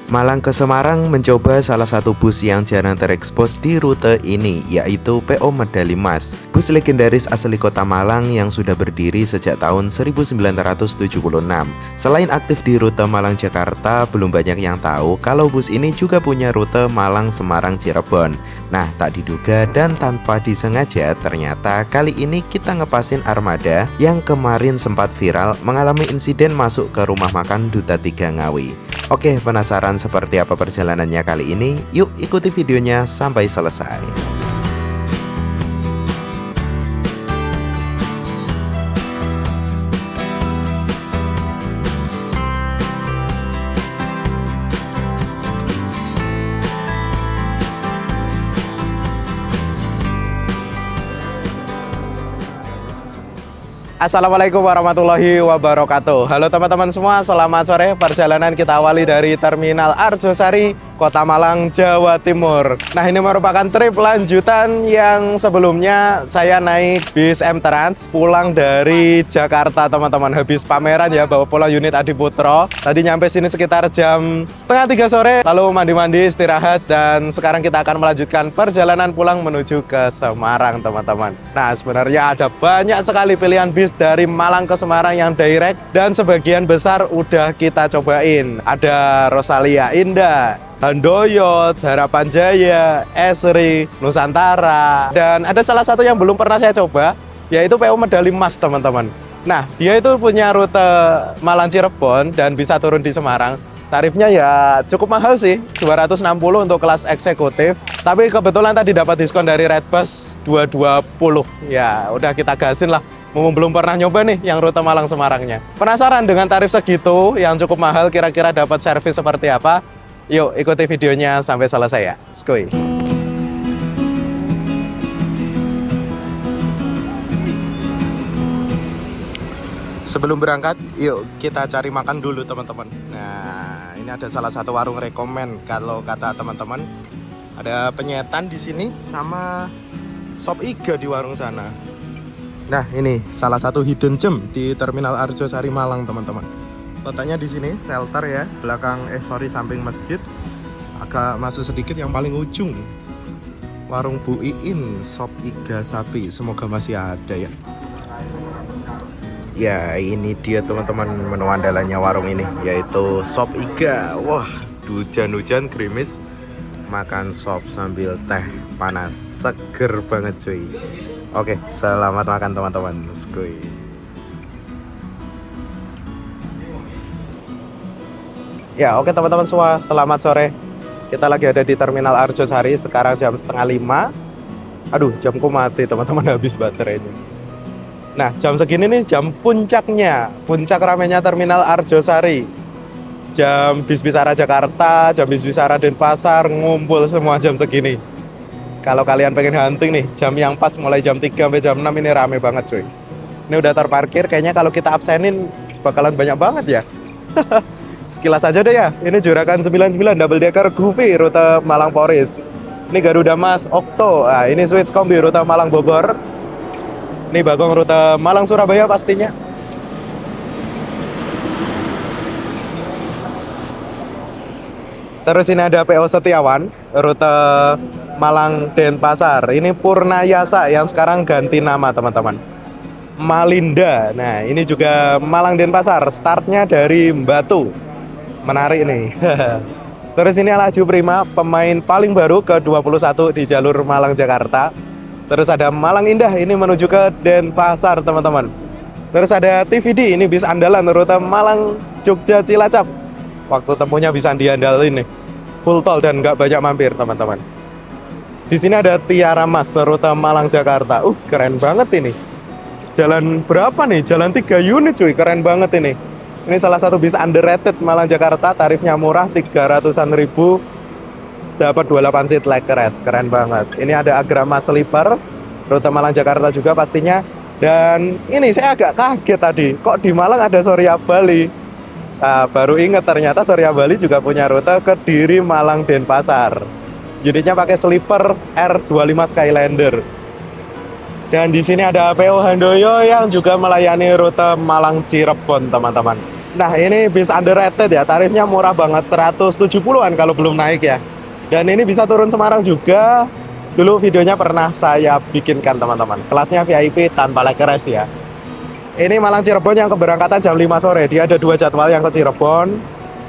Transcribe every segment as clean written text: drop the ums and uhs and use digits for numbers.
Malang ke Semarang mencoba salah satu bus yang jarang terekspos di rute ini, yaitu PO Medali Mas. Bus legendaris asli kota Malang yang sudah berdiri sejak tahun 1976. Selain aktif di rute Malang-Jakarta, belum banyak yang tahu kalau bus ini juga punya rute Malang-Semarang-Cirebon. Nah, tak diduga dan tanpa disengaja, ternyata kali ini kita ngepasin armada yang kemarin sempat viral mengalami insiden masuk ke rumah makan Duta 3 Ngawi. Oke, penasaran seperti apa perjalanannya kali ini? Yuk ikuti videonya sampai selesai. Assalamualaikum warahmatullahi wabarakatuh. Halo teman-teman semua, selamat sore. Perjalanan kita awali dari Terminal Arjosari, Kota Malang, Jawa Timur. Nah, ini merupakan trip lanjutan yang sebelumnya saya naik bis M Trans pulang dari Jakarta, teman-teman. Habis pameran ya, bawa pulang unit Adiputro. Tadi nyampe sini sekitar jam setengah 3 sore, lalu mandi-mandi, istirahat, dan sekarang kita akan melanjutkan perjalanan pulang menuju ke Semarang, teman-teman. Nah, sebenarnya ada banyak sekali pilihan bis dari Malang ke Semarang yang direct, dan sebagian besar udah kita cobain. Ada Rosalia Indah, Handoyo, Harapan Jaya, Esri, Nusantara, dan ada salah satu yang belum pernah saya coba, yaitu PO Medali Mas, teman-teman. Nah, dia itu punya rute Malang Cirebon dan bisa turun di Semarang. Tarifnya ya cukup mahal sih, 260 untuk kelas eksekutif. Tapi kebetulan tadi dapat diskon dari Redbus 220. Ya, udah kita gasin lah. Mumpung belum pernah nyoba nih yang rute Malang Semarangnya. Penasaran dengan tarif segitu yang cukup mahal, kira-kira dapat servis seperti apa? Yuk ikuti videonya sampai selesai ya. Skuy. Sebelum berangkat, yuk kita cari makan dulu, teman-teman. Nah, ini ada salah satu warung rekomen kalau kata teman-teman. Ada penyetan di sini sama sop iga di warung sana. Nah, ini salah satu hidden gem di Terminal Arjosari Malang, teman-teman. Letaknya di sini, shelter ya, samping masjid. Agak masuk sedikit yang paling ujung. Warung Bu Iin, sop iga sapi. Semoga masih ada ya. Ya, ini dia teman-teman menu andalannya warung ini, yaitu sop iga. Wah, hujan-hujan gerimis, makan sop sambil teh panas, seger banget cuy. Oke, selamat makan teman-teman. Skuy. Ya, oke teman-teman semua, selamat sore. Kita lagi ada di Terminal Arjosari, sekarang jam setengah 5. Aduh, jamku mati teman-teman, habis baterainya. Nah, jam segini nih jam puncaknya, puncak ramenya Terminal Arjosari. Jam bis-bis arah Jakarta, jam bis-bis arah Denpasar, ngumpul semua jam segini. Kalau kalian pengen hunting nih, jam yang pas mulai jam 3 sampai jam 6 ini rame banget cuy. Ini udah terparkir, kayaknya kalau kita absenin bakalan banyak banget ya. Sekilas aja deh ya, ini Juragan 99 double decker Goofy rute Malang Poris. Ini Garuda Mas Okto, nah, ini Switch Kombi rute Malang Bogor. Ini Bagong rute Malang Surabaya pastinya. Terus ini ada PO Setiawan rute Malang Denpasar. Ini Purnayasa yang sekarang ganti nama, teman-teman. Malinda. Nah, ini juga Malang Denpasar. Startnya dari Batu. Menarik nih. Terus ini Laju Prima, pemain paling baru ke-21 di jalur Malang Jakarta. Terus ada Malang Indah, ini menuju ke Denpasar, teman-teman. Terus ada TVD, ini bis andalan rute Malang Jogja Cilacap. Waktu tempuhnya bisa diandalin nih. Full tol dan nggak banyak mampir, teman-teman. Di sini ada Tiara Mas rute Malang Jakarta. Keren banget ini. Jalan berapa nih? Jalan 3 unit cuy, keren banget ini. Ini salah satu bis underrated Malang Jakarta, tarifnya murah, 300-an ribu. Dapat 28 seat leg rest, keren banget. Ini ada Agrama Sleeper rute Malang Jakarta juga pastinya. Dan ini saya agak kaget tadi, kok di Malang ada Surya Bali. Nah, baru ingat ternyata Surya Bali juga punya rute Kediri Malang Denpasar. Unitnya pakai sleeper R25 Skylander. Dan di sini ada PO Handoyo yang juga melayani rute Malang Cirebon, teman-teman. Nah, ini bis underrated ya, tarifnya murah banget, 170-an kalau belum naik ya. Dan ini bisa turun Semarang juga. Dulu videonya pernah saya bikinkan teman-teman. Kelasnya VIP tanpa lekeres ya. Ini Malang Cirebon yang keberangkatan jam 5 sore. Dia ada 2 jadwal yang ke Cirebon,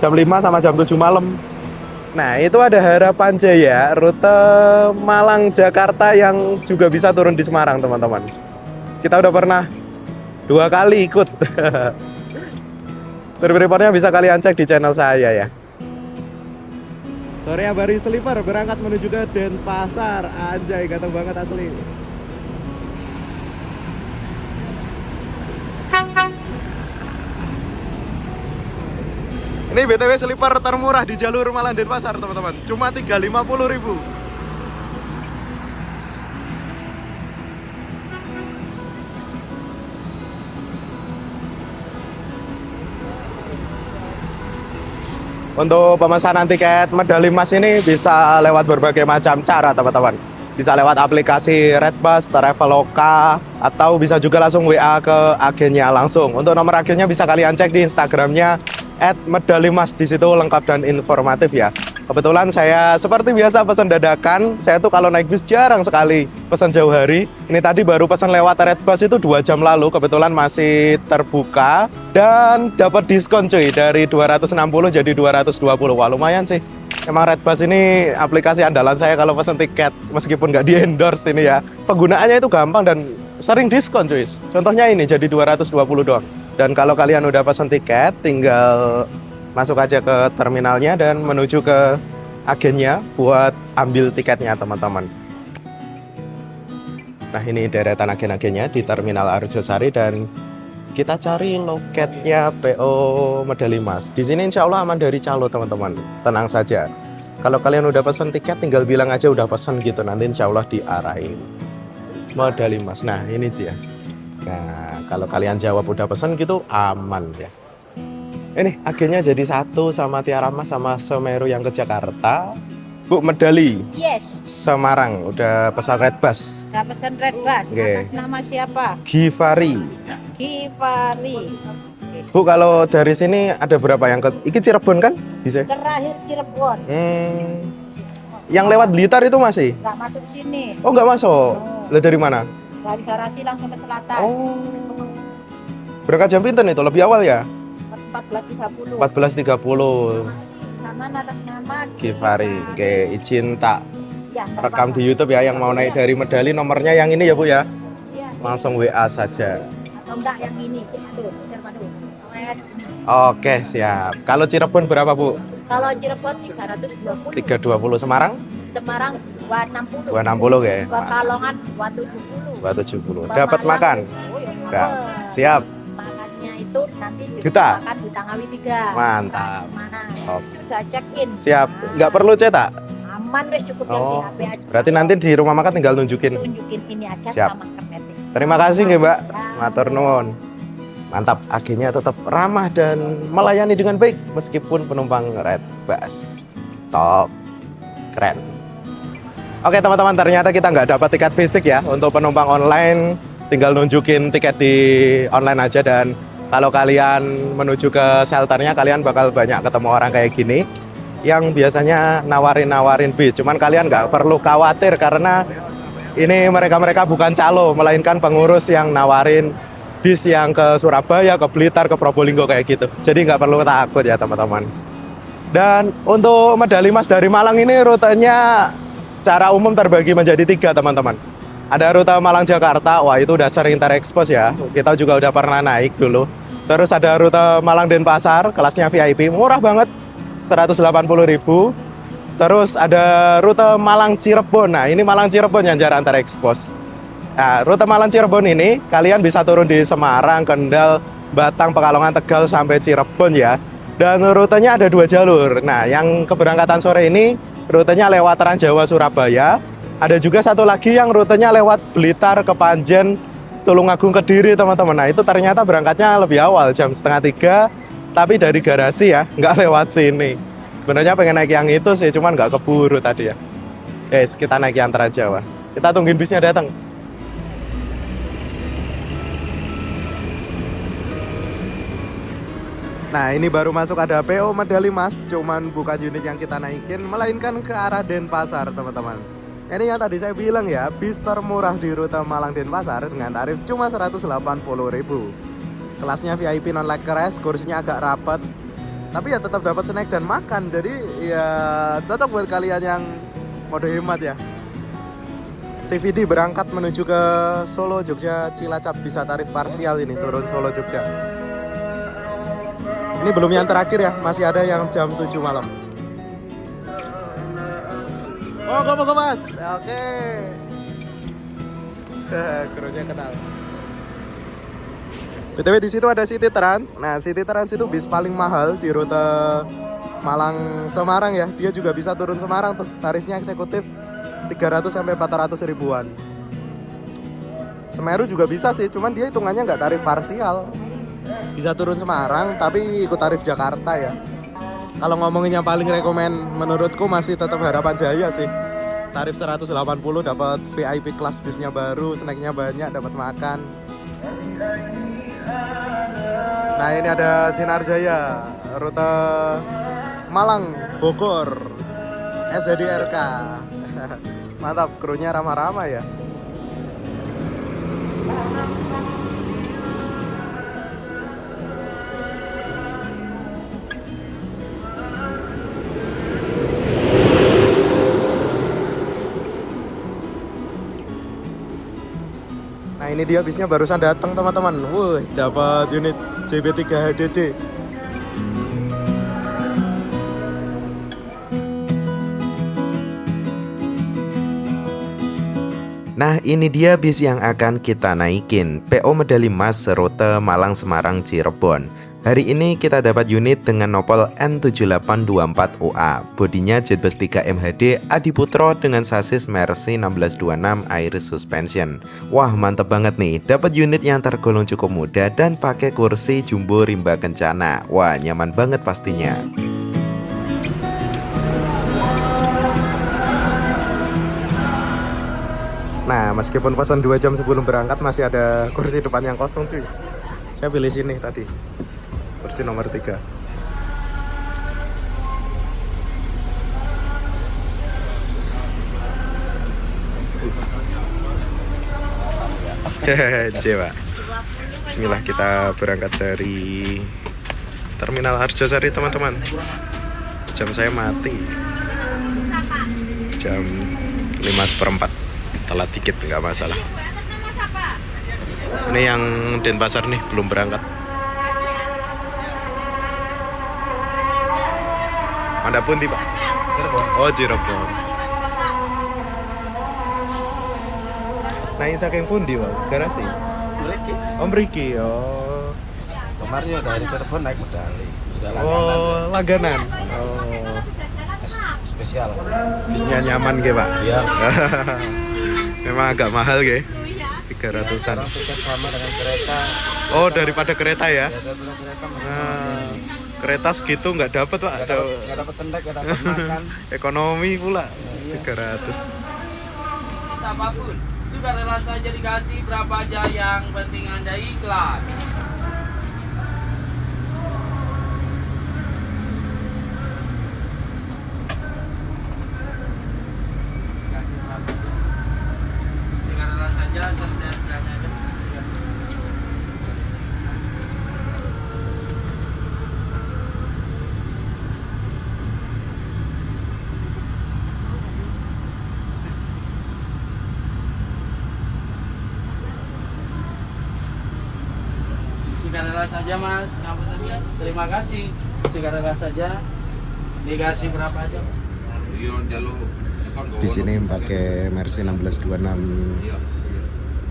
jam 5 sama jam 7 malam. Nah, itu ada Harapan Jaya, rute Malang Jakarta yang juga bisa turun di Semarang teman-teman. Kita udah pernah 2 kali ikut. Trip reportnya bisa kalian cek di channel saya ya. Sore Abari Sleeper berangkat menuju ke Denpasar. Anjay, ganteng banget asli. Ini BTW sleeper termurah di jalur Malang Denpasar teman-teman. Cuma 350.000. Untuk pemesanan tiket medali emas ini bisa lewat berbagai macam cara teman-teman. Bisa lewat aplikasi Redbus, Traveloka, atau bisa juga langsung WA ke agennya langsung. Untuk nomor agennya bisa kalian cek di Instagramnya @medalimas. Di situ lengkap dan informatif ya. Kebetulan saya seperti biasa pesan dadakan. Saya tuh kalau naik bis jarang sekali pesan jauh hari. Ini tadi baru pesan lewat Redbus itu 2 jam lalu. Kebetulan masih terbuka dan dapat diskon cuy dari 260 jadi 220. Wah, lumayan sih. Emang Redbus ini aplikasi andalan saya kalau pesan tiket meskipun nggak di-endorse ini ya. Penggunaannya itu gampang dan sering diskon cuy. Contohnya ini jadi 220 doang. Dan kalau kalian udah pesan tiket tinggal masuk aja ke terminalnya dan menuju ke agennya buat ambil tiketnya teman-teman. Nah, ini deretan agen-agennya di Terminal Arjosari dan kita cari loketnya PO Medali Emas. Di sini insya Allah aman dari calo teman-teman. Tenang saja. Kalau kalian udah pesan tiket tinggal bilang aja udah pesan gitu, nanti insya Allah diarahin Medali Emas. Nah, ini dia. Nah, kalau kalian jawab udah pesan gitu aman ya. Ini agennya jadi satu sama Tiara Mas sama Semeru yang ke Jakarta. Bu, medali. Yes. Semarang, udah pesan Redbus. Udah pesan Redbus. Oke. Atas nama siapa? Givari. Givari. Bu, kalau dari sini ada berapa yang ke... Iki Cirebon kan? Bisa? Terakhir Cirebon. Yang lewat Blitar itu masih? Nggak masuk sini. Oh, nggak masuk? Lah dari mana? Dari garasi langsung ke selatan. Oh. Berangkat jam pinten itu? Lebih awal ya? 14.30. 14.30. Sama atas nama Givari. Oke, izin tak Ya, nggak rekam apa-apa. di YouTube ya yang mau naik dari medali, nomornya yang ini ya Bu ya. Iya. Langsung WA saja. Atau enggak yang ini. Aduh, Madu. Ini. Oke, siap. Kalau Cirebon berapa Bu? Kalau Cirebon 320. 320. Semarang? Semarang 260. 260 ya. Pekalongan 270. 270. Dapat makan? Oh, ya, Enggak. dapet. Siap. Makannya itu nanti Duta? makan di Tangawi 3. Mantap. Mana? Oke. Sudah check in. Siap. Nggak perlu cetak? Aman wes, cukup yang di Oh. HP aja. Berarti nanti di rumah makan tinggal nunjukin. tunjukin ini aja Siap. sama kernetik. Terima kasih nggih, Mbak. Ya. Matur nuwun. Mantap, agennya tetap ramah dan melayani dengan baik meskipun penumpang Redbus. Top. Keren. Oke teman-teman, ternyata kita nggak dapat tiket fisik ya. Untuk penumpang online tinggal nunjukin tiket di online aja, dan kalau kalian menuju ke shelternya kalian bakal banyak ketemu orang kayak gini yang biasanya nawarin bis. Cuman kalian nggak perlu khawatir karena ini mereka bukan calo, melainkan pengurus yang nawarin bis yang ke Surabaya, ke Blitar, ke Probolinggo kayak gitu. Jadi nggak perlu takut ya teman-teman. Dan untuk medali emas dari Malang ini rutenya secara umum terbagi menjadi 3 teman-teman. Ada rute Malang Jakarta, wah itu udah sering terekspos ya. Kita juga udah pernah naik dulu. Terus ada rute Malang Denpasar, kelasnya VIP, murah banget, 180.000. Terus ada rute Malang Cirebon. Nah, ini Malang Cirebon yang jarang terekspos. Nah, rute Malang Cirebon ini kalian bisa turun di Semarang, Kendal, Batang, Pekalongan, Tegal sampai Cirebon ya. Dan rutenya ada 2 jalur. Nah, yang keberangkatan sore ini rutenya lewat Trans Jawa Surabaya. Ada juga satu lagi yang rutenya lewat Blitar, Kepanjen, Tulungagung, Kediri teman-teman. Nah, itu ternyata berangkatnya lebih awal, jam 2:30, tapi dari garasi ya, nggak lewat sini. Sebenarnya pengen naik yang itu sih, cuman nggak keburu tadi ya. Guys, kita naik yang Trans Jawa. Kita tungguin bisnya datang. Nah ini baru masuk ada PO medali emas, cuman bukan unit yang kita naikin, melainkan ke arah Denpasar teman-teman. Ini yang tadi saya bilang ya, bis termurah di rute Malang Denpasar dengan tarif cuma 180.000. Kelasnya VIP non leg rest, kursinya agak rapat, tapi ya tetap dapat snack dan makan. Jadi ya cocok buat kalian yang mode hemat ya. TVD berangkat menuju ke Solo, Jogja, Cilacap, bisa tarif parsial ini, turun Solo, Jogja. Ini belum yang terakhir ya, masih ada yang jam 7 malam. Oh, go mas. Oke. Krunya kenal. BTW di situ ada City Trans. Nah, City Trans itu bis paling mahal di rute Malang Semarang ya. Dia juga bisa turun Semarang tuh. Tarifnya eksekutif 300 sampai 400 ribuan. Semeru juga bisa sih, cuman dia hitungannya nggak tarif parsial. Bisa turun Semarang tapi ikut tarif Jakarta ya. Kalau ngomongin yang paling rekomen menurutku masih tetap Harapan Jaya sih. Tarif 180 dapat VIP kelas bisnya baru, snacknya banyak, dapat makan. Nah ini ada Sinar Jaya, rute Malang Bogor, SDRK. Mantap, krunya ramah-ramah ya. Nah ini dia bisnya barusan datang teman-teman. Wuh, dapat unit JB3 HDD. Nah ini dia bis yang akan kita naikin, PO medali emas rute Malang Semarang Cirebon. Hari ini kita dapat unit dengan nopol N7824OA, bodinya Jetbus 3 MHD Adiputro dengan sasis Mercy 1626 Air Suspension. Wah mantep banget nih, dapat unit yang tergolong cukup muda dan pakai kursi jumbo rimba kencana. Wah nyaman banget pastinya. Nah meskipun pesan 2 jam sebelum berangkat masih ada kursi depan yang kosong cuy. Saya pilih sini tadi, kursi nomor 3. Hehehe, Pak. Bismillah, kita berangkat dari Terminal Arjosari teman-teman. Jam saya mati. Jam 5:15. Telat dikit nggak masalah. Ini yang Denpasar nih belum berangkat. Anda pun tiba. Cirebon. Oh Cirebon. Nah ini saking pundi Pak? Garasi. Mriki. Om Riki. Oh. Kemarin dari Cirebon naik medali. Sudah langganan. Oh langganan. Oh. Spesial. Bisnya nyaman ge Pak. Iya. Memang agak mahal ge. 300-an. Sekarang tiket sama dengan kereta. Oh daripada kereta ya? Ya, daripada kereta Nah, kereta segitu nggak dapat Pak. nggak dapat snack, nggak dapat makan. Ekonomi pula. Iya. 300. Kita apapun, suka rela saja dikasih berapa aja, yang penting Anda ikhlas. Suka rela saja, sederhana aja. Sukarela saja Mas, ngapunten. Terima kasih. Sukarela saja. Dikasih berapa aja? Di sini pakai Mercy 1626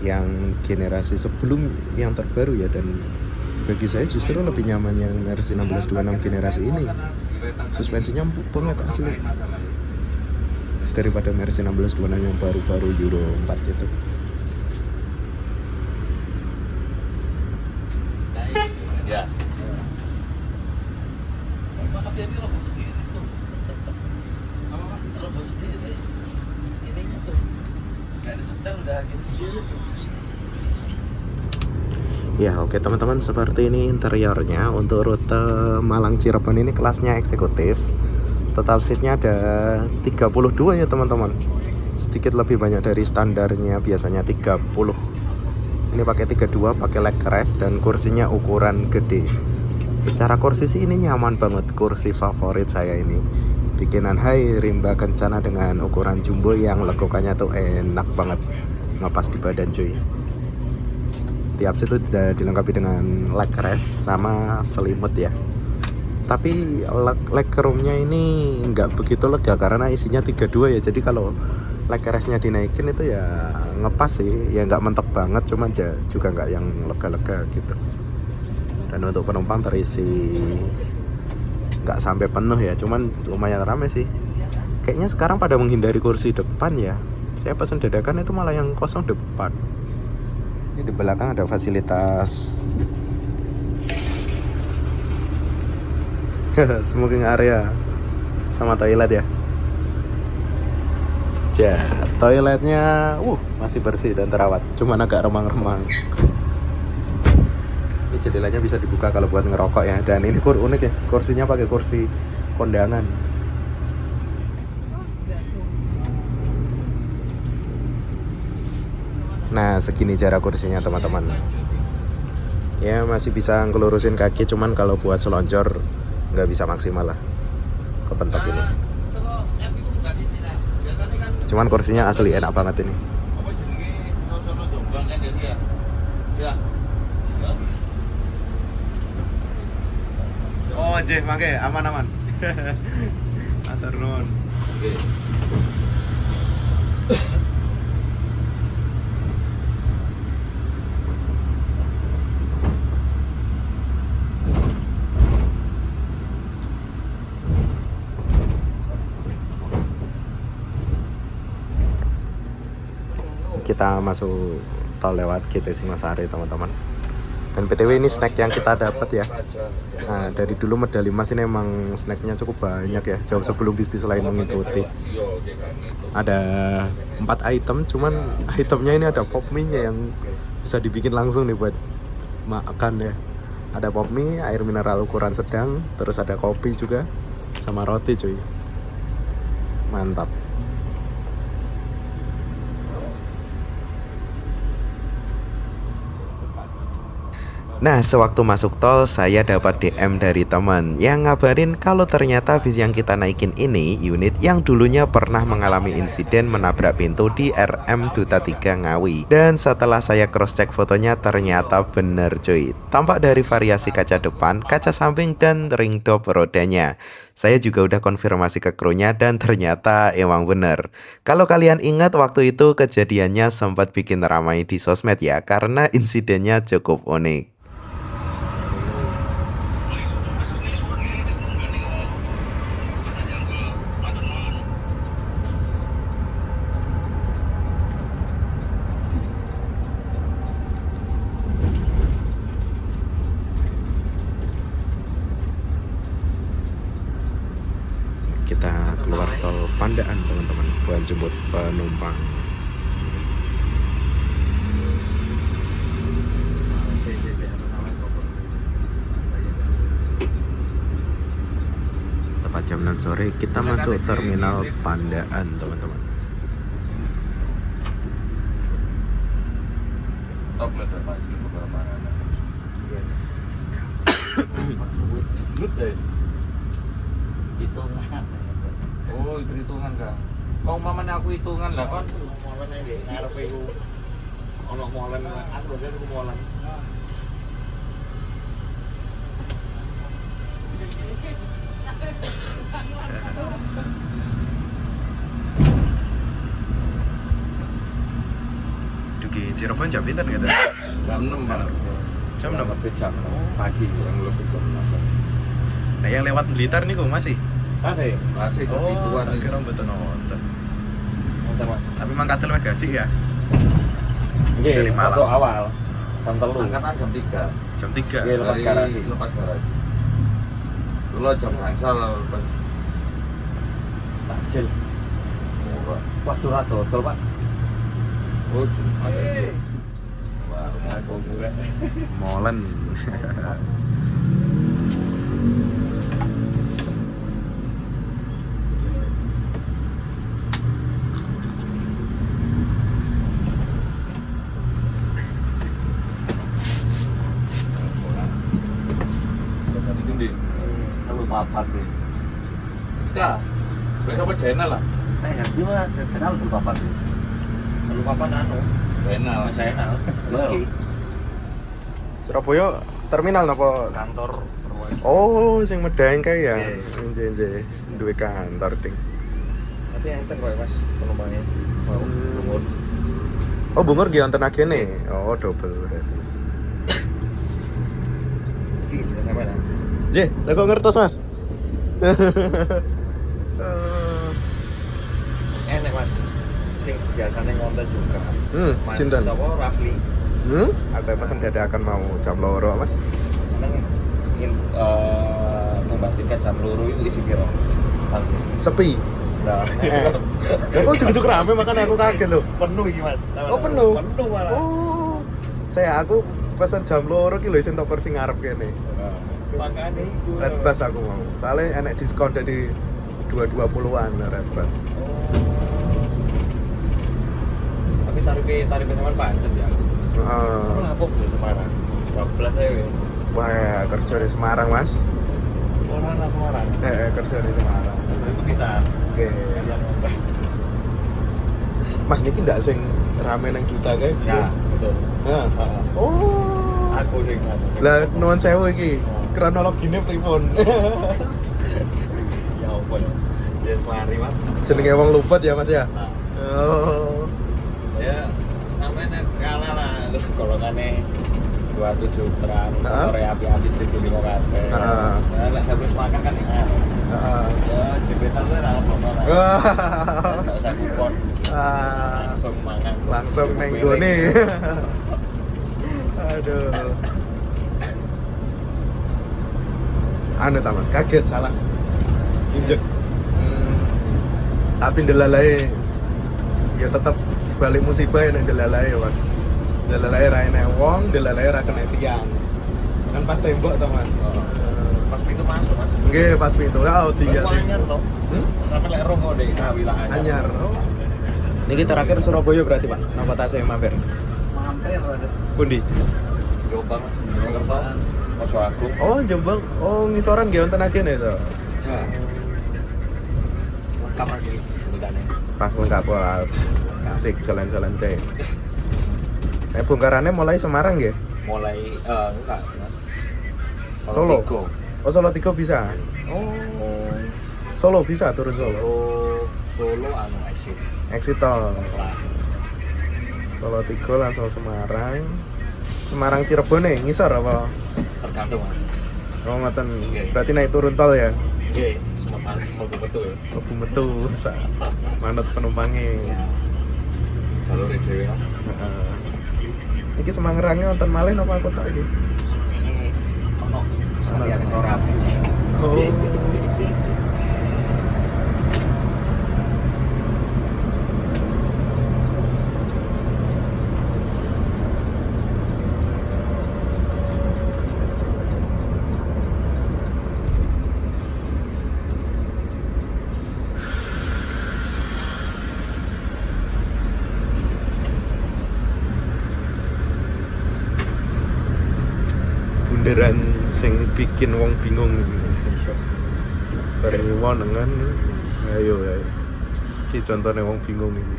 yang generasi sebelum yang terbaru ya, dan bagi saya justru lebih nyaman yang Mercy 1626 generasi ini. Suspensinya empuk banget asli daripada Mercy 1626 yang baru-baru Euro 4 itu. Ya. Maaf ya, ini robot sendiri tuh. Robot sendiri. Ininya tuh. Gak ada setel udah gitu. Ya oke teman-teman, seperti ini interiornya. Untuk rute Malang Cirebon ini kelasnya eksekutif. Total seatnya ada 32 ya teman-teman. Sedikit lebih banyak dari standarnya biasanya 30. Ini pakai 32, pakai leg rest dan kursinya ukuran gede. Secara kursi sih ini nyaman banget, kursi favorit saya ini. Bikinan Hai Rimba Kencana dengan ukuran jumbo yang lekukannya tuh enak banget, ngepas di badan cuy. Tiap situ dilengkapi dengan leg rest sama selimut ya. Tapi leg roomnya ini nggak begitu lega karena isinya 32 ya. Jadi kalau leg restnya dinaikin itu ya ngepas sih, ya nggak mentok banget, cuma juga nggak yang lega-lega gitu. Dan untuk penumpang terisi nggak sampai penuh ya, cuman lumayan rame sih. Kayaknya sekarang pada menghindari kursi depan ya. Saya pesan dadakan itu malah yang kosong depan. Ini di belakang ada fasilitas smoking area sama toilet ya. Toiletnya masih bersih dan terawat, cuman agak remang-remang. Ini jendelanya bisa dibuka kalau buat ngerokok ya. Dan ini unik ya, kursinya pakai kursi kondangan. Nah segini jarak kursinya teman-teman. Ya masih bisa ngelurusin kaki, cuman kalau buat selonjor nggak bisa maksimal lah, kepentok ini. Cuman kursinya asli enak banget ini. Oh jeh, make aman-aman. Atur nuwun. Kita masuk tol lewat GT Singasari teman-teman. Dan PTW ini snack yang kita dapat ya. Nah dari dulu medali emas ini emang snacknya cukup banyak ya, jauh sebelum bis-bis lain mengikuti. Ada 4 item, cuman itemnya ini ada pop mie-nya yang bisa dibikin langsung nih buat makan ya. Ada pop mie, air mineral ukuran sedang, terus ada kopi juga, sama roti cuy. Mantap. Nah, sewaktu masuk tol, saya dapat DM dari teman yang ngabarin kalau ternyata bis yang kita naikin ini unit yang dulunya pernah mengalami insiden menabrak pintu di RM Duta 3 Ngawi. Dan setelah saya cross check fotonya, ternyata bener cuy. Tampak dari variasi kaca depan, kaca samping, dan ring dop rodanya. Saya juga udah konfirmasi ke krunya dan ternyata emang bener. Kalau kalian ingat waktu itu kejadiannya sempat bikin ramai di sosmed ya, karena insidennya cukup unik. Kita keluar tol Pandaan teman-teman buat jemput penumpang. Tepat jam 6 sore kita masuk terminal Pandaan teman-teman. Hitungan. Oh, perhitungan kan. Kau mamane aku hitungan lah kan. Molen iki ngarepe iku. Ono molen, aku lho iku molen. Dugi Cirebon jam pinten gitu? Jam 6 malam. Jam 6 lebih jam 6 pagi, kurang lebih jam 6. Nah yang lewat Blitar nih kok masih? Masih jam Oh, ituan. tak kira betul nonton. Nonton Mas. Tapi mangkat luwih gasik ya? Nggih, Dari Malang. waktu awal jam 3. Angkatan jam 3. Jam 3. Nggih, lepas garasi. Lepas garasi. Dulu jam gangsal pas Takjil. murah. Waduh ra dodol, Pak. Oh, Jumat aja. Wah, Molen. Tadi gede. Kalau papat deh. Ya. Mereka apa channel lah? Tapi mah channel belum apa tuh. Kalau papat anu. Channel. Meski Surabaya terminal napa? kantor perwakilan. Oh, sing Medaeng kae ya. Iya. Nje duwe kantor ding. Tapi enten kok Mas penumpangnya. Mau lumur. Oh, Bungur nggih wonten agene. Oh, double berarti. Iki sudah sampai lah. Nggih, lha kok ngertos, Mas? Enak Mas. Sing biasanya ngonten juga. Mas Sinten? sapa Rafli. Aku pesen dadakan mau jam loro, Mas. Seneng tumbas tiket jam loro itu isi piro? Sepi. Nah, Lah kok juk-juk rame makanya aku kaget loh. penuh iki Mas. Oh, penuh? Penuh malah. Oh. Aku pesen jam loro ki lho sing tok kursi ngarep kene. Makane iku. Red Bus aku mau. Soalnya enak diskon dari 220-an Red Bus. Tapi tarifnya sampean pancet ya. Heeh. Aku lapor di Semarang. 12 saya wis. Wah, kerja di Semarang, Mas. Orang lah Semarang. Kerja di Semarang. Itu bisa. Oke. Mas niki ndak sing rame nang Duta kae Ya, bisa? betul. Heeh. Oh. Aku sing Lah nuwun sewu iki. Kronologine pripun? ya apa ya? Ya semari Mas. Jenenge wong luput ya, Mas ya? Nah, Oh. ya sampai kalah lah terus golongannya 27 trans motor api-api sih mau kabeh. Heeh. Nah, lek habis makan kan ya. Heeh. Ya jebetan lu ora apa-apa lah. Wah. Enggak usah kupon. Langsung mangan. Langsung neng gone. Aduh. Anu ta Mas, kaget salah. Injek. Tapi ndelalae ya tetep dibalik musibah ya nek ndelalae ya Mas. Ndelalae ra enek wong, ndelalae ra kena tiang. Kan pas tembok to Mas. Pas pintu masuk Mas. Nggih, pas pintu. Oh, iya. Aku anyar toh. Sampai lek romo deh wilayah Anyar. Oh. Niki terakhir Surabaya berarti Pak. Napa tasih mampir? Mampir Mas. Pundi? Jombang, Jakarta, Mojo Agung. Oh, Jombang. Oh, ngisoran nggih wonten agene to. Ya. Lengkap Mas ini sebutannya. Pas lengkap wah. Asik jalan-jalan saya. Bongkarannya mulai Semarang nggih? Mulai enggak Mas. Solo? Tigo. Oh, Solo 3 bisa. Oh. Solo bisa turun Solo. Solo anu exit. Exit tol. Lah. Solo 3 langsung Semarang. Semarang Cirebon nih, ngisor apa? Tergantung Mas. Oh, ngoten. Berarti naik turun tol ya? Oke, semua Solo betul. Kebu metu manut penumpangnya. Ya. Jalur dhewe Mas. Heeh. Iki Semangerangnya wonten malih napa aku tak iki? Ini ono saliane sorat. Oh. Bunderan sing bikin wong bingung. Bareng wonengan. Ayo. Iki contone wong bingung ini.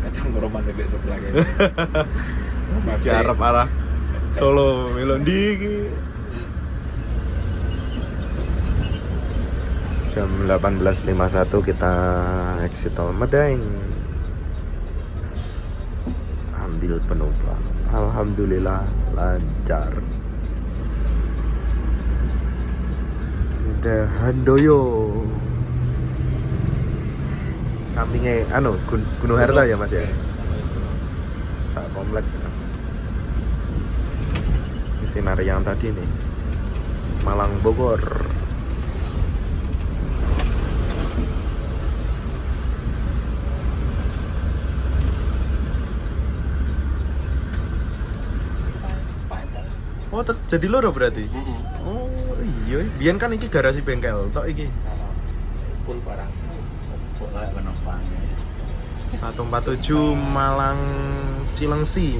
Kadang meroman dek sebelah kayak. Ki arep arah Solo melo ndi iki. Jam 18.51 kita exit tol Medaeng. Ambil penumpang. Alhamdulillah lancar. Udah Handoyo. Sampingnya Gunung Harta ya Mas ya. Sak komplek. Ini sinar yang tadi nih. Malang Bogor. Oh, jadi loro berarti. Oh iya, biyen kan iki garasi bengkel tok iki. Full barang. Pokoknya penumpang. 147 Malang Cilengsi.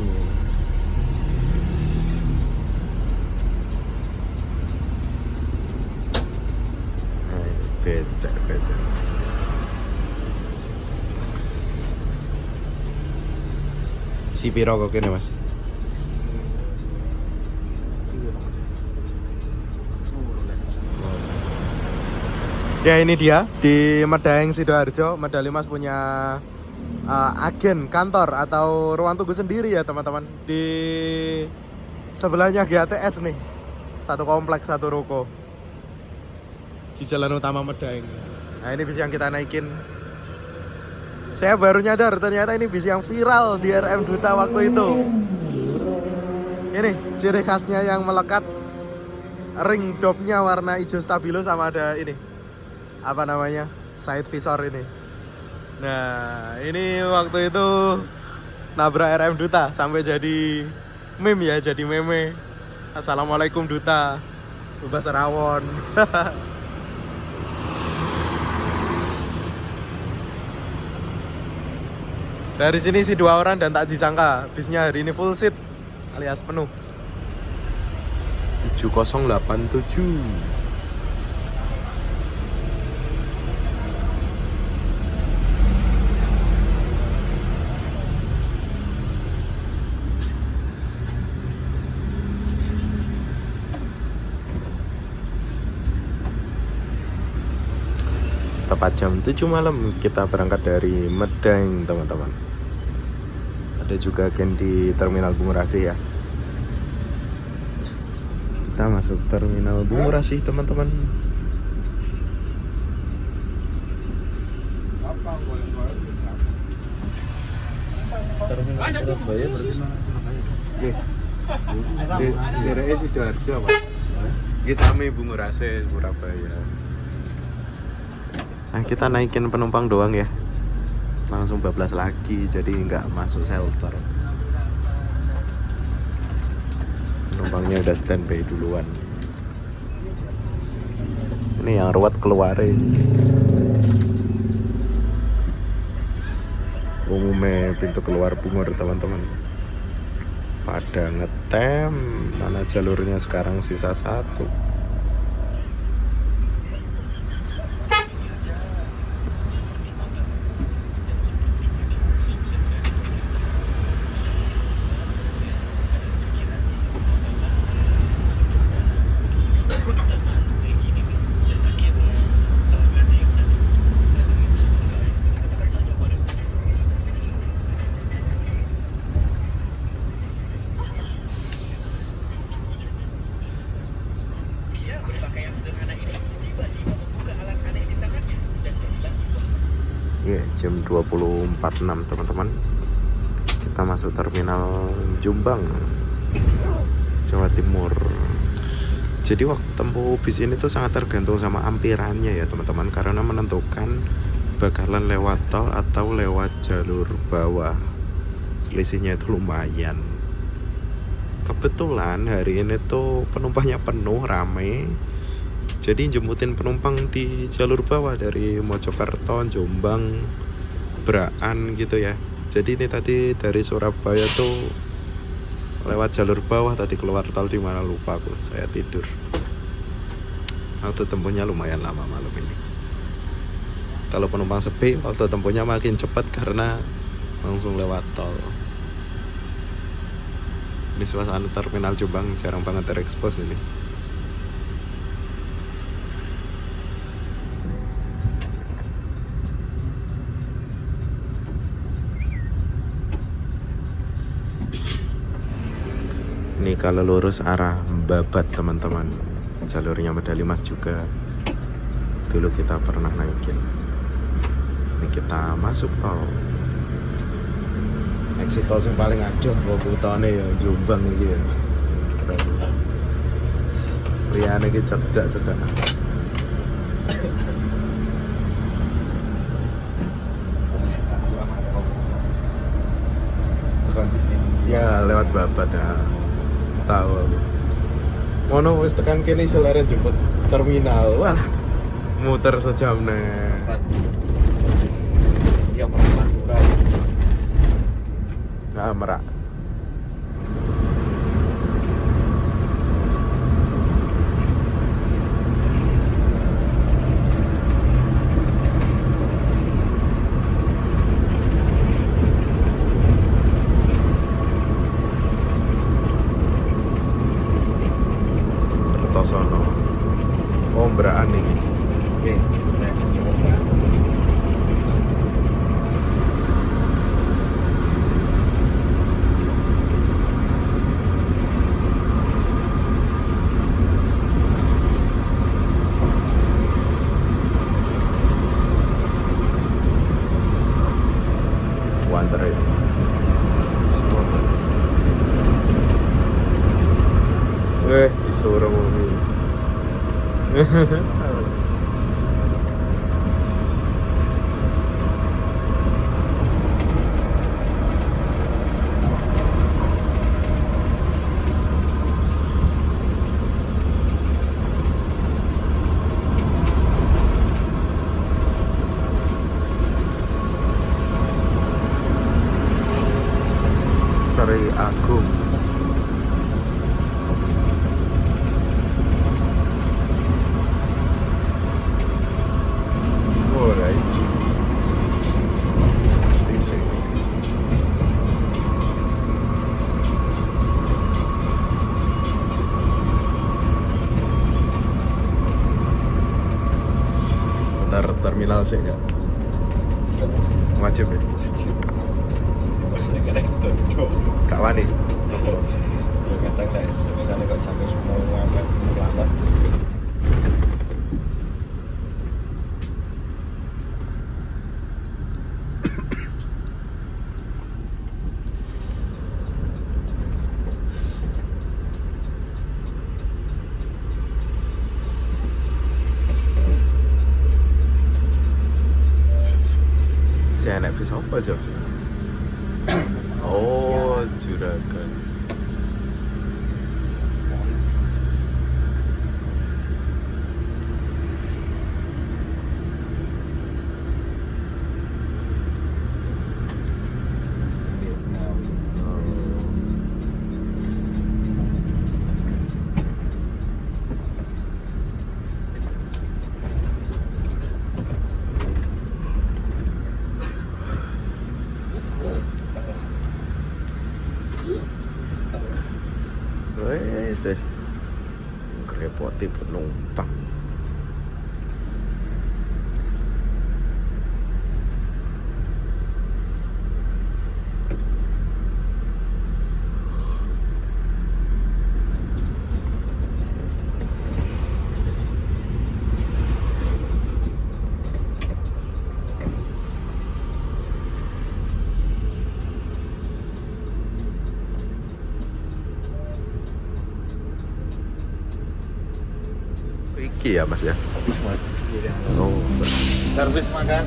Nah, ini becak. Si piro kok kene, Mas? Ya ini dia di Medaeng Sidoarjo. Medalimas punya agen kantor atau ruang tunggu sendiri ya teman-teman. Di sebelahnya GATS nih, satu kompleks satu ruko di jalan utama Medaeng. Nah ini bis yang kita naikin. Saya baru nyadar ternyata ini bis yang viral di RM Duta waktu itu. Ini ciri khasnya yang melekat, ring dopnya warna hijau stabilo sama ada ini apa namanya, side visor ini. Nah ini waktu itu nabrak RM Duta sampai jadi meme ya, jadi meme. Assalamualaikum Duta, bebas rawon. Dari sini sih 2 orang dan tak disangka bisnya hari ini full seat alias penuh. 7087. Tepat jam 7 malam kita berangkat dari Medaeng teman-teman. Ada juga agen di Terminal Bungurasih ya. Kita masuk Terminal Bungurasih teman-teman. Terminal Surabaya berarti mana Surabaya? Nggih. Di Sidoarjo, Pak. Nggih sami Bungurasih Surabaya. Nah kita naikin penumpang doang ya, langsung bablas lagi, jadi nggak masuk shelter. Penumpangnya udah standby duluan. Ini yang ruwet keluarin. Umumnya pintu keluar Bungur teman-teman pada ngetem. Mana jalurnya sekarang sisa 1. Ya, jam 20.46 teman-teman. Kita masuk terminal Jombang, Jawa Timur. Jadi waktu tempuh bis ini tuh sangat tergantung sama ampirannya ya teman-teman, karena menentukan bakalan lewat tol atau lewat jalur bawah. Selisihnya itu lumayan. Kebetulan hari ini tuh penumpangnya penuh, rame. Jadi jemputin penumpang di jalur bawah dari Mojokerto, Jombang, Braan gitu ya. Jadi ini tadi dari Surabaya tuh lewat jalur bawah, tadi keluar tol di mana lupa aku, saya tidur. Waktu tempuhnya lumayan lama malam ini. Kalau penumpang sepi, waktu tempuhnya makin cepat karena langsung lewat tol. Ini suasana terminal Jombang jarang banget terekspos ini. Ini kalau lurus arah Babat teman-teman, jalurnya Medalimas juga dulu kita pernah naikin. Ini kita masuk tol. Exit tol yang paling adoh kutane ya Jombang iki ya. Liyane iki cedak-cedak. Ya lewat Babat ya. Tahu aku. Mono wis tekan kene selera jemput terminal. Wah, muter sejam nih. Iya Madura. Nah, Merak. Kertosono. Oh, Mberaan ini. Oke. Nah, coba. Wanter ya. Semua. Disuruh mobil. Seri Agung. Mulai TC. Ntar terminal sih ya. Wajib ya. Maksudnya kena dodok. Kak Wani. Ya kadang lah, misalnya kok sampai semua lambat. Si anak bis apa jam sih? Oh, Juragan. Wes, ngerepoti penumpang. Iki ya Mas ya. Habis Mas. Oh. Servis makan.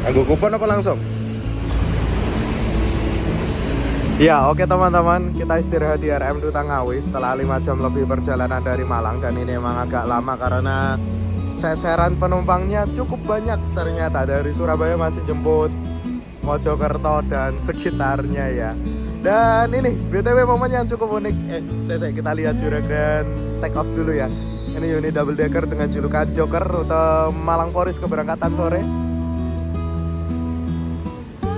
Anggo kupon apa langsung? Ya, oke teman-teman, kita istirahat di RM Duta Ngawi setelah 5 jam lebih perjalanan dari Malang, dan ini emang agak lama karena seseran penumpangnya cukup banyak ternyata. Dari Surabaya masih jemput Mojokerto dan sekitarnya ya. Dan ini BTW momen yang cukup unik. Kita lihat juragan take off dulu ya. Ini unit double decker dengan julukan Joker rute Malang Poris keberangkatan sore.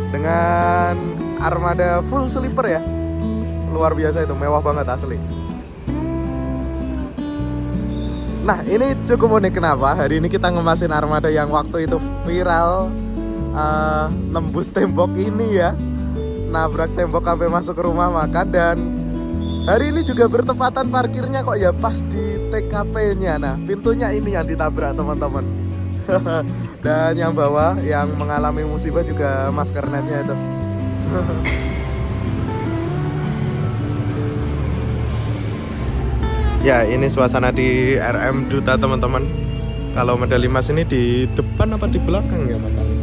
Dengan armada full sleeper ya. Luar biasa itu, mewah banget asli. Nah, ini cukup unik. Kenapa? Hari ini kita ngemasin armada yang waktu itu viral, nembus tembok ini ya. Nabrak tembok sampai masuk ke rumah makan. Dan hari ini juga bertepatan parkirnya kok ya pas di TKP-nya. Nah, pintunya ini yang ditabrak teman-teman. Dan yang bawah yang mengalami musibah juga masker netnya itu. Ya, ini suasana di RM Duta teman-teman. Kalau medali emas ini di depan apa di belakang ya medali?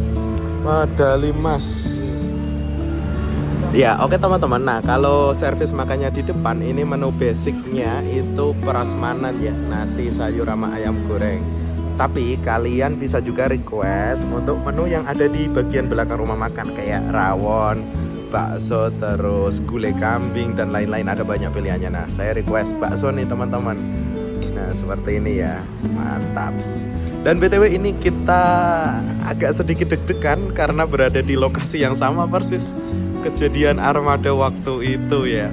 Medali emas. Ya, oke teman-teman. Nah, kalau servis makannya di depan ini menu basicnya itu prasmanan ya, nasi sayur sama ayam goreng. Tapi kalian bisa juga request untuk menu yang ada di bagian belakang rumah makan kayak rawon, bakso, terus gulai kambing dan lain-lain, ada banyak pilihannya. Nah, saya request bakso nih teman-teman. Nah, seperti ini ya. Mantap. Dan BTW ini kita agak sedikit deg-degan karena berada di lokasi yang sama persis kejadian armada waktu itu ya.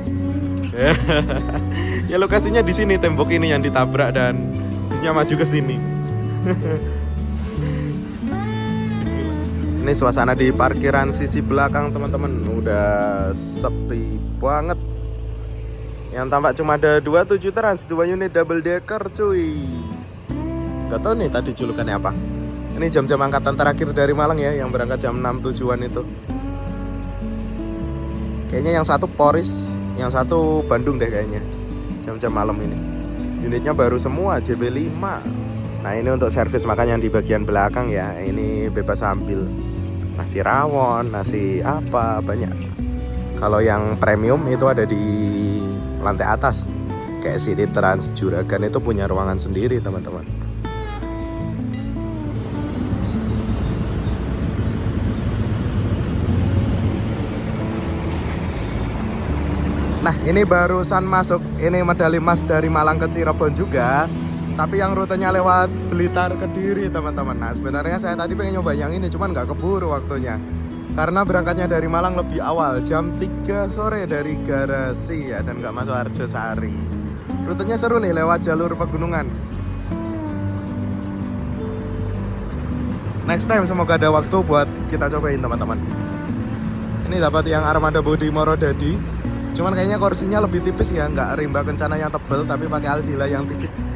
Ya lokasinya di sini, tembok ini yang ditabrak dan busnya maju ke sini. Bismillah. Ini suasana di parkiran sisi belakang teman-teman, udah sepi banget. Yang tampak cuma ada 27 trans, 2 unit double decker cuy. Gak tau nih tadi julukannya apa. Ini jam-jam angkatan terakhir dari Malang ya, yang berangkat jam 6 tujuan itu. Kayaknya yang satu Poris, yang satu Bandung deh kayaknya. Jam-jam malam ini. Unitnya baru semua, JB5. Nah ini untuk servis makan yang di bagian belakang ya. Ini bebas ambil. Nasi rawon, nasi apa, banyak. Kalau yang premium itu ada di lantai atas. Kayak City Trans Juragan itu punya ruangan sendiri teman-teman. Nah ini barusan masuk, ini medali emas dari Malang ke Cirebon juga. Tapi yang rutenya lewat Blitar Kediri teman-teman. Nah sebenarnya saya tadi pengen nyoba yang ini, cuman nggak keburu waktunya. Karena berangkatnya dari Malang lebih awal, jam 3 sore dari garasi ya, dan nggak masuk Arjosari. Rutenya seru nih, lewat jalur pegunungan. Next time semoga ada waktu buat kita cobain teman-teman. Ini dapat yang armada bodi Morodadi. Cuman kayaknya kursinya lebih tipis ya, nggak rimba kencana yang tebel, tapi pakai Aldila yang tipis.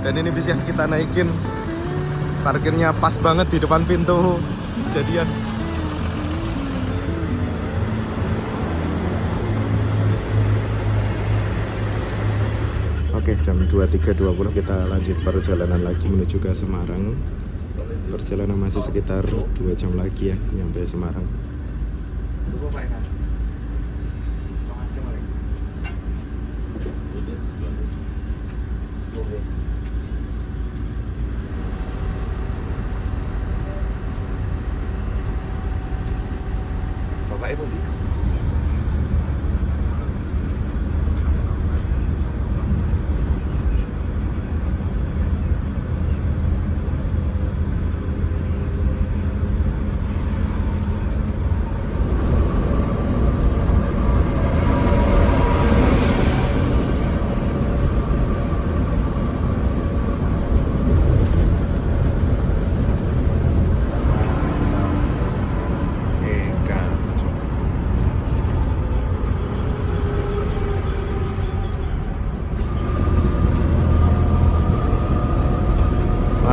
Dan ini bis yang kita naikin, parkirnya pas banget di depan pintu kejadian. Oke, jam 23.20 kita lanjut perjalanan lagi menuju ke Semarang. Perjalanan masih sekitar 2 jam lagi ya nyampe Semarang. Bapak Ibu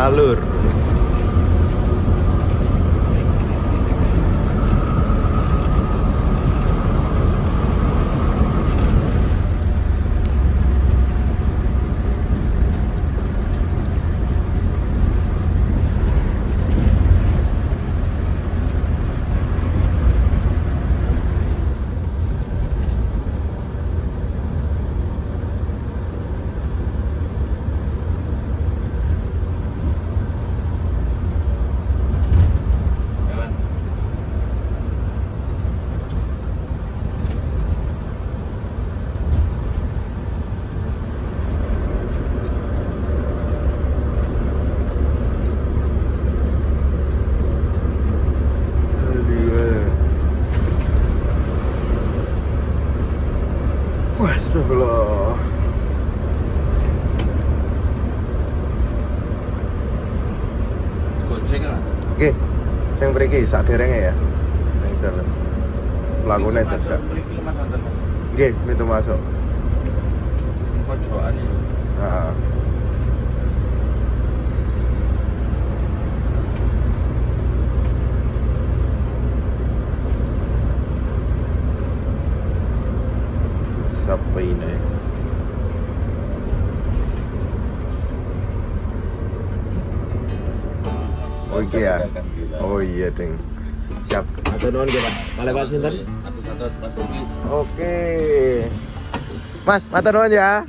Alur. Wah, astagfirullah. Gojek lah. Oke, sing mriki sak derenge ya. Ning dalem. Pelakune cedak. Mriki Mas wonten. Nggih, pintu masuk. Pojokan iki. Heeh. Sepi ini. Oh iya. Oh iya, Ding. Siap. Matur nuwun nggih Pak. Malih Pak sinten? Satu-satu sepat tumis. Oke. Mas, matur nuwun ya.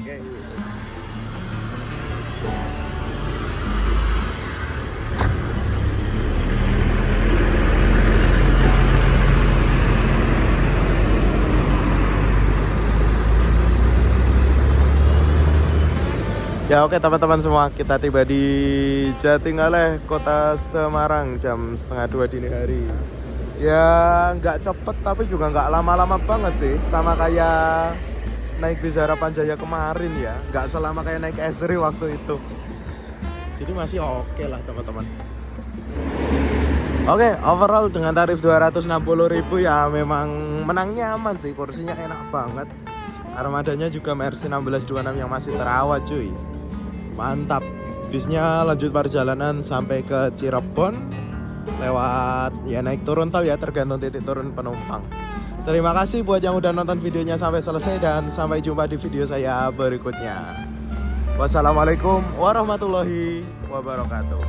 Ya oke teman-teman semua, kita tiba di Jatingaleh, Kota Semarang jam 1:30 dini hari. Ya nggak cepet tapi juga nggak lama-lama banget sih, sama kayak naik bis Harapan Jaya kemarin ya, nggak selama kayak naik Esri waktu itu. Jadi masih oke lah teman-teman. Oke, overall dengan tarif 260.000 ya memang menang nyaman sih, kursinya enak banget. Armadanya juga Mercy 1626 yang masih terawat cuy. Mantap. Bisnya lanjut perjalanan sampai ke Cirebon lewat ya naik turun tol ya, tergantung titik turun penumpang. Terima kasih buat yang udah nonton videonya sampai selesai dan sampai jumpa di video saya berikutnya. Wassalamualaikum warahmatullahi wabarakatuh.